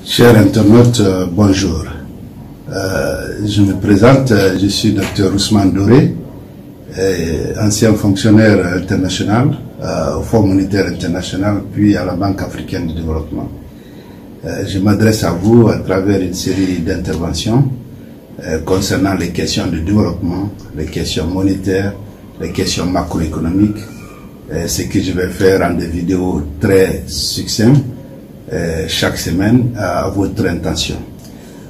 Chers internautes, bonjour. Je me présente, je suis Dr Ousmane Doré, ancien fonctionnaire international au Fonds monétaire international, puis à la Banque africaine de développement. Je m'adresse à vous à travers une série d'interventions concernant les questions de développement, les questions monétaires, les questions macroéconomiques, ce que je vais faire en des vidéos très succinctes chaque semaine à votre intention.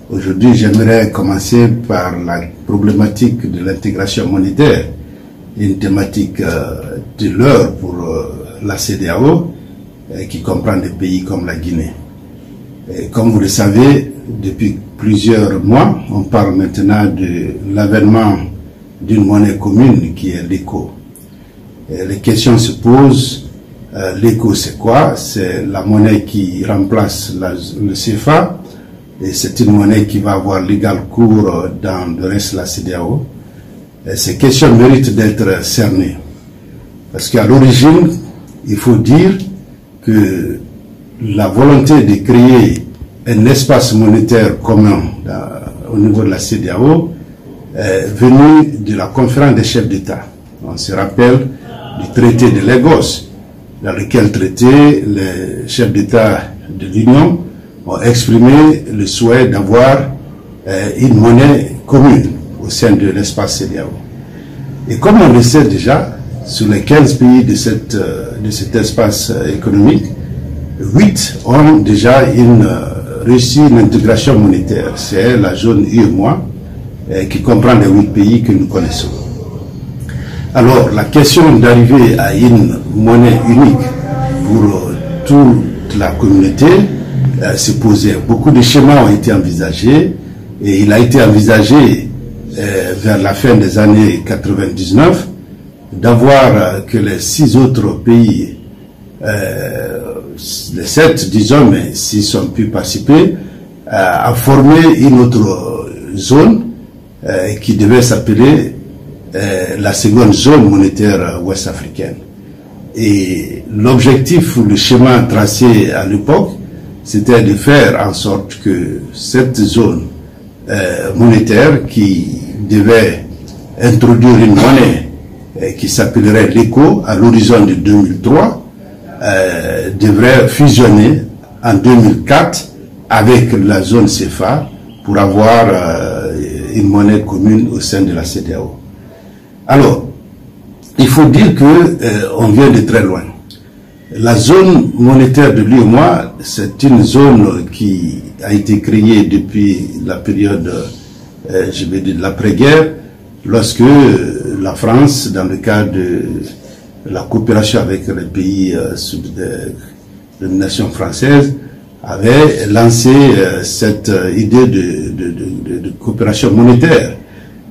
Aujourd'hui, j'aimerais commencer par la problématique de l'intégration monétaire, une thématique de l'heure pour la CEDEAO, qui comprend des pays comme la Guinée. Et comme vous le savez, depuis plusieurs mois, on parle maintenant de l'avènement d'une monnaie commune qui est l'ECO. Les questions se posent. L'ECO, c'est quoi? C'est la monnaie qui remplace le CFA, et c'est une monnaie qui va avoir l'égal cours dans le reste de la CEDEAO. Ces questions méritent d'être cernées, parce qu'à l'origine, il faut dire que la volonté de créer un espace monétaire commun au niveau de la CEDEAO est venue de la conférence des chefs d'État. On se rappelle du traité de Lagos, dans lequel traité les chefs d'État de l'Union ont exprimé le souhait d'avoir une monnaie commune au sein de l'espace CEDEAO. Et comme on le sait déjà, sur les 15 pays de cet espace économique, 8 ont déjà réussi une intégration monétaire. C'est la zone UEMOA qui comprend les 8 pays que nous connaissons. Alors, la question d'arriver à une monnaie unique pour toute la communauté se posait. Beaucoup de schémas ont été envisagés, et il a été envisagé vers la fin des années 99 d'avoir que les 6 autres pays, les 7 disons, mais 6 ont pu participer, à former une autre zone qui devait s'appeler la seconde zone monétaire ouest-africaine. Et l'objectif, le schéma tracé à l'époque, c'était de faire en sorte que cette zone monétaire qui devait introduire une monnaie qui s'appellerait l'ECO à l'horizon de 2003 devrait fusionner en 2004 avec la zone CFA pour avoir une monnaie commune au sein de la CEDEAO. Alors, il faut dire qu'on vient de très loin. La zone monétaire de l'UEMOA, c'est une zone qui a été créée depuis la période, je vais dire, de l'après-guerre, lorsque la France, dans le cadre de la coopération avec les pays sous domination française, avait lancé cette idée de coopération monétaire.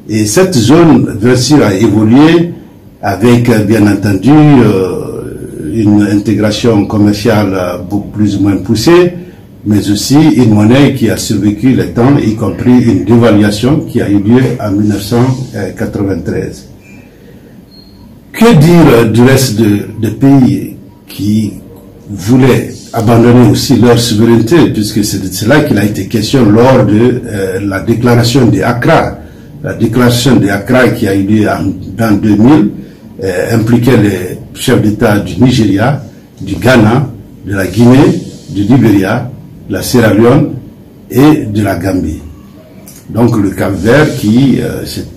Et cette zone, bien sûr, a évolué avec, bien entendu, une intégration commerciale beaucoup plus ou moins poussée, mais aussi une monnaie qui a survécu le temps, y compris une dévaluation qui a eu lieu en 1993. Que dire du reste des pays qui voulaient abandonner aussi leur souveraineté, puisque c'est de cela qu'il a été question lors de la déclaration d'Accra. La déclaration d'Accra qui a eu lieu en 2000 impliquait les chefs d'État du Nigeria, du Ghana, de la Guinée, du Libéria, de la Sierra Leone et de la Gambie. Donc le Cap-Vert qui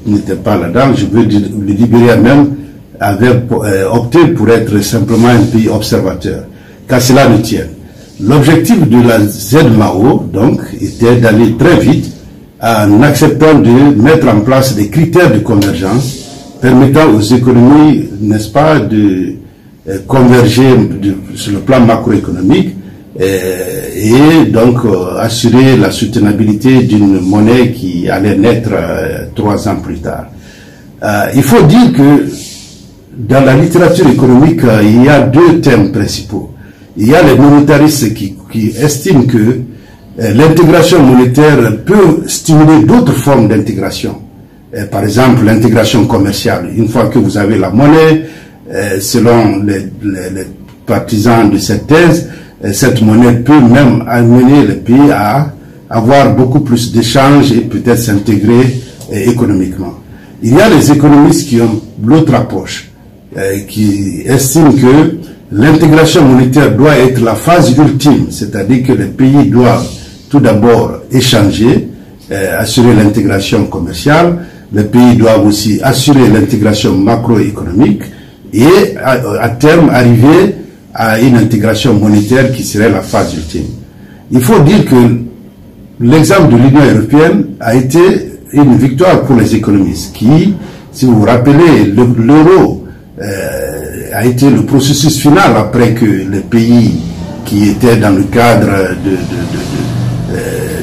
n'était pas là-dedans, je veux dire le Libéria même avait opté pour être simplement un pays observateur. Qu'à cela ne tienne. L'objectif de la ZMAO donc était d'aller très vite en acceptant de mettre en place des critères de convergence permettant aux économies, n'est-ce pas, de converger sur le plan macroéconomique et donc assurer la soutenabilité d'une monnaie qui allait naître 3 ans plus tard. Il faut dire que dans la littérature économique, il y a 2 thèmes principaux. Il y a les monétaristes qui estiment que l'intégration monétaire peut stimuler d'autres formes d'intégration. Par exemple, l'intégration commerciale. Une fois que vous avez la monnaie, selon les partisans de cette thèse, cette monnaie peut même amener le pays à avoir beaucoup plus d'échanges et peut-être s'intégrer économiquement. Il y a les économistes qui ont l'autre approche, qui estiment que l'intégration monétaire doit être la phase ultime, c'est-à-dire que les pays doivent tout d'abord échanger, assurer l'intégration commerciale, les pays doivent aussi assurer l'intégration macroéconomique et à terme arriver à une intégration monétaire qui serait la phase ultime. Il faut dire que l'exemple de l'Union européenne a été une victoire pour les économistes qui, si vous vous rappelez, l'euro a été le processus final après que les pays qui étaient dans le cadre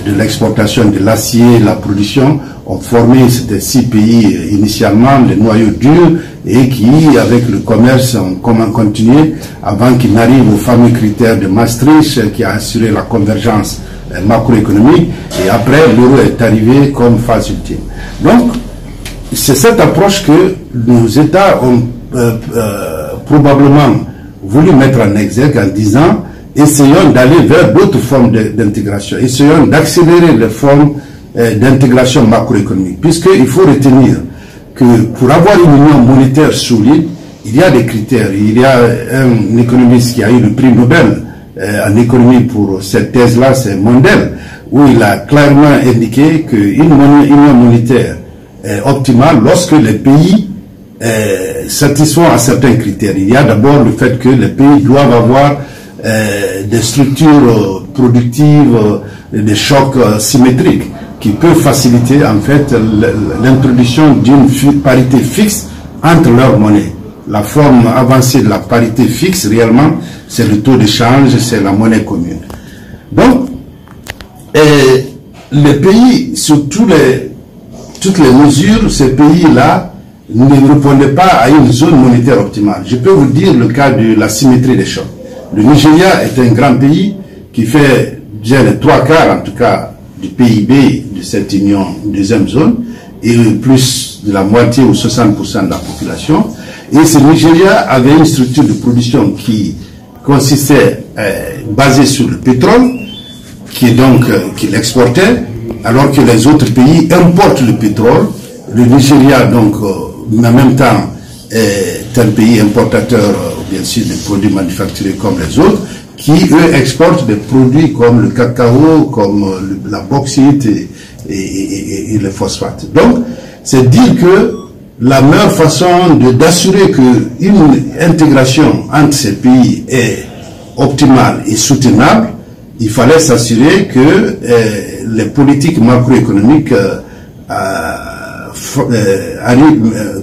de l'exportation de l'acier, la production, ont formé, c'était 6 pays initialement, les noyaux durs, et qui, avec le commerce, ont continué avant qu'ils n'arrivent aux fameux critères de Maastricht qui a assuré la convergence macroéconomique, et après l'euro est arrivé comme phase ultime. Donc, c'est cette approche que nos États ont probablement voulu mettre en exergue en disant essayons d'aller vers d'autres formes d'intégration, essayons d'accélérer les formes d'intégration macroéconomique, puisqu'il faut retenir que pour avoir une union monétaire solide, il y a des critères. Il y a un économiste qui a eu le prix Nobel en économie pour cette thèse-là, c'est Mondel, où il a clairement indiqué qu'une union monétaire est optimale lorsque les pays satisfont à certains critères. Il y a d'abord le fait que les pays doivent avoir des structures productives, des chocs symétriques qui peuvent faciliter en fait l'introduction d'une parité fixe entre leurs monnaies. La forme avancée de la parité fixe, réellement, c'est le taux d'échange, c'est la monnaie commune. Donc, les pays, sur toutes les mesures, ces pays-là ne répondaient pas à une zone monétaire optimale. Je peux vous dire le cas de la symétrie des chocs. Le Nigeria est un grand pays qui fait déjà les 3/4, en tout cas, du PIB de cette union deuxième zone, et plus de la moitié ou 60% de la population. Et ce Nigeria avait une structure de production qui consistait basée sur le pétrole, qu'il exportait, alors que les autres pays importent le pétrole. Le Nigeria, donc, en même temps, est un pays importateur, bien sûr, de produits manufacturés comme les autres, qui, eux, exportent des produits comme le cacao, comme la bauxite et les phosphates. Donc, c'est dire que la meilleure façon d'assurer qu'une intégration entre ces pays est optimale et soutenable, il fallait s'assurer que les politiques macroéconomiques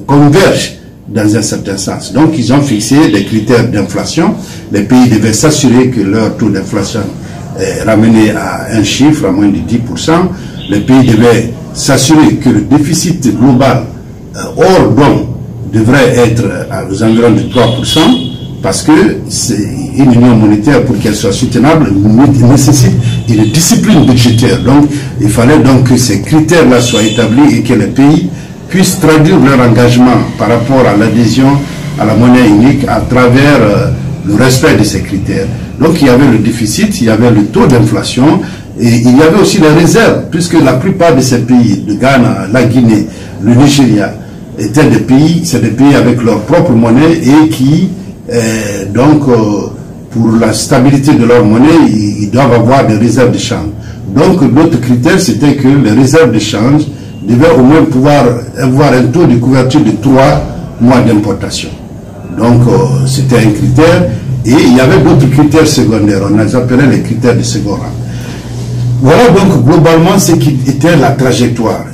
convergent dans un certain sens. Donc, ils ont fixé des critères d'inflation. Les pays devaient s'assurer que leur taux d'inflation est ramené à un chiffre, à moins de 10%. Les pays devaient s'assurer que le déficit global hors don devrait être aux environs de 3%, parce que une union monétaire, pour qu'elle soit soutenable, nécessite une discipline budgétaire. Donc, il fallait donc que ces critères-là soient établis et que les pays puissent traduire leur engagement par rapport à l'adhésion à la monnaie unique à travers le respect de ces critères. Donc il y avait le déficit, il y avait le taux d'inflation et il y avait aussi les réserves, puisque la plupart de ces pays, le Ghana, la Guinée, le Nigeria, étaient des pays, c'est des pays avec leur propre monnaie et qui, pour la stabilité de leur monnaie, ils doivent avoir des réserves de change. Donc l'autre critère, c'était que les réserves de change devaient au moins pouvoir avoir un taux de couverture de 3 mois d'importation. Donc, c'était un critère. Et il y avait d'autres critères secondaires. On les appelait les critères de second rang. Voilà donc globalement ce qui était la trajectoire.